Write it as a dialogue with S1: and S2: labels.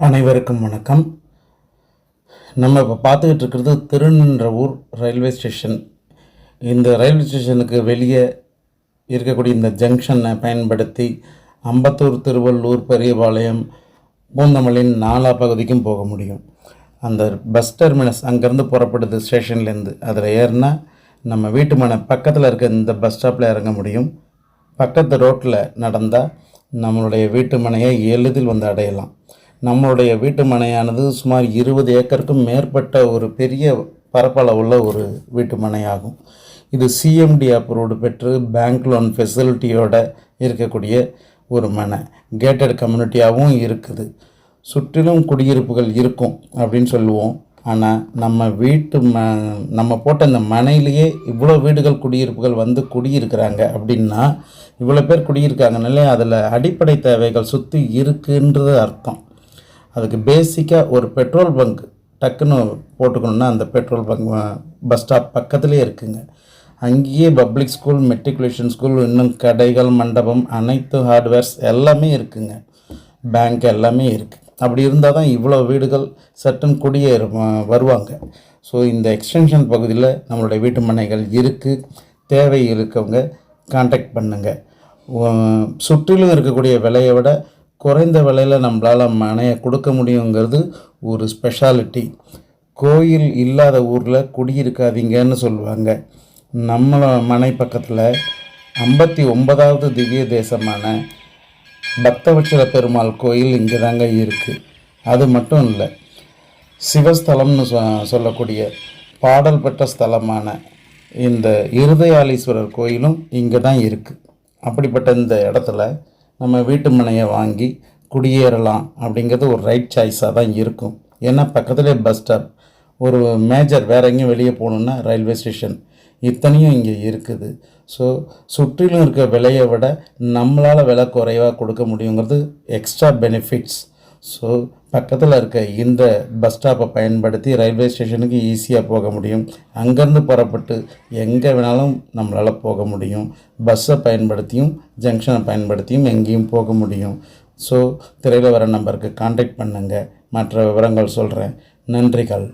S1: அனைவருக்கும் வணக்கம். நம்ம இப்போ பார்த்துக்கிட்டு இருக்கிறது திருநின்றவூர் ரயில்வே ஸ்டேஷன். இந்த ரயில்வே ஸ்டேஷனுக்கு வெளியே இருக்கக்கூடிய இந்த ஜங்ஷனை பயன்படுத்தி அம்பத்தூர், திருவள்ளூர், பெரியபாளையம், பூந்தமல்லின் நாலா பகுதிக்கும் போக முடியும். அந்த பஸ் டெர்மினஸ் அங்கேருந்து புறப்படுது ஸ்டேஷன்லேருந்து. அதில் ஏறினா நம்ம வீட்டு மனை பக்கத்தில் இருக்க இந்த பஸ் ஸ்டாப்பில் இறங்க முடியும். பக்கத்து ரோட்டில் நடந்தால் நம்மளுடைய வீட்டு மனையை எளிதில் வந்து அடையலாம். நம்மளுடைய வீட்டு மனையானது சுமார் 20 ஏக்கருக்கும் மேற்பட்ட ஒரு பெரிய பரப்பளவுள்ள ஒரு வீட்டு மனையாகும். இது சிஎம்டி அப்ரூவ்டு பெற்று பேங்க் லோன் ஃபெசிலிட்டியோட இருக்கக்கூடிய ஒரு மனை. கேட்டட் கம்யூனிட்டியாகவும் இருக்குது. சுற்றிலும் குடியிருப்புகள் இருக்கும் அப்படின்னு சொல்லுவோம். ஆனால் நம்ம போட்ட இந்த மனையிலேயே இவ்வளோ வீடுகள், குடியிருப்புகள் வந்து குடியிருக்கிறாங்க அப்படின்னா, இவ்வளோ பேர் குடியிருக்காங்கனாலே அதில் அடிப்படை தேவைகள் சுற்றி இருக்குன்றது அர்த்தம். அதுக்கு பேசிக்காக ஒரு பெட்ரோல் பங்க் டக்குன்னு போட்டுக்கணுன்னா அந்த பெட்ரோல் பங்க் பஸ் ஸ்டாப் பக்கத்துலேயே இருக்குங்க. அங்கேயே பப்ளிக் ஸ்கூல், மெட்ரிகுலேஷன் ஸ்கூல், இன்னும் கடைகள், மண்டபம், அனைத்து ஹார்ட்வேர்ஸ் எல்லாமே இருக்குங்க. பேங்க் எல்லாமே இருக்குது. அப்படி இருந்தால் தான் இவ்வளோ வீடுகள் சட்டுன்னு குடியேற வருவாங்க. ஸோ இந்த எக்ஸ்டென்ஷன் பகுதியில் நம்மளுடைய வீட்டு மனைகள் இருக்குது. தேவை இருக்கவங்க கான்டாக்ட் பண்ணுங்கள். சுற்றிலும் இருக்கக்கூடிய விலையை விட குறைந்த விலையில் நம்மளால் மனையை கொடுக்க முடியுங்கிறது ஒரு ஸ்பெஷாலிட்டி. கோயில் இல்லாத ஊரில் குடியிருக்காதீங்கன்னு சொல்லுவாங்க. நம்ம மனை பக்கத்தில் 59வது திவ்ய தேசமான பக்தவட்சல பெருமாள் கோயில் இங்கே தாங்க இருக்குது. அது மட்டும் இல்லை, சிவஸ்தலம்னு சொல்லக்கூடிய பாடல் பெற்ற ஸ்தலமான இந்த இருதயாளீஸ்வரர் கோயிலும் இங்கே தான் இருக்குது. அப்படிப்பட்ட இந்த இடத்துல நம்ம வீட்டு மனையை வாங்கி குடியேறலாம் அப்படிங்கிறது ஒரு ரைட் சாய்ஸாக தான் இருக்கும். ஏன்னா பக்கத்துலேயே பஸ் ஸ்டாப், ஒரு மேஜர் வேறு எங்கேயும் வெளியே போகணுன்னா ரயில்வே ஸ்டேஷன், இத்தனையும் இங்கே இருக்குது. ஸோ சுற்றிலும் இருக்க விலையை விட நம்மளால் விலை குறைவாக கொடுக்க முடியுங்கிறது எக்ஸ்ட்ரா பெனிஃபிட்ஸ். ஸோ பக்கத்தில் இருக்க இந்த பஸ் ஸ்டாப்பை பயன்படுத்தி ரயில்வே ஸ்டேஷனுக்கு ஈஸியாக போக முடியும். அங்கேருந்து புறப்பட்டு எங்கே வேணாலும் நம்மளால் போக முடியும். பஸ்ஸை பயன்படுத்தியும் ஜங்ஷனை பயன்படுத்தியும் எங்கேயும் போக முடியும். ஸோ திரையில் வர நம்பருக்கு கான்டாக்ட் பண்ணுங்கள். மற்ற விவரங்கள் சொல்கிறேன். நன்றிகள்.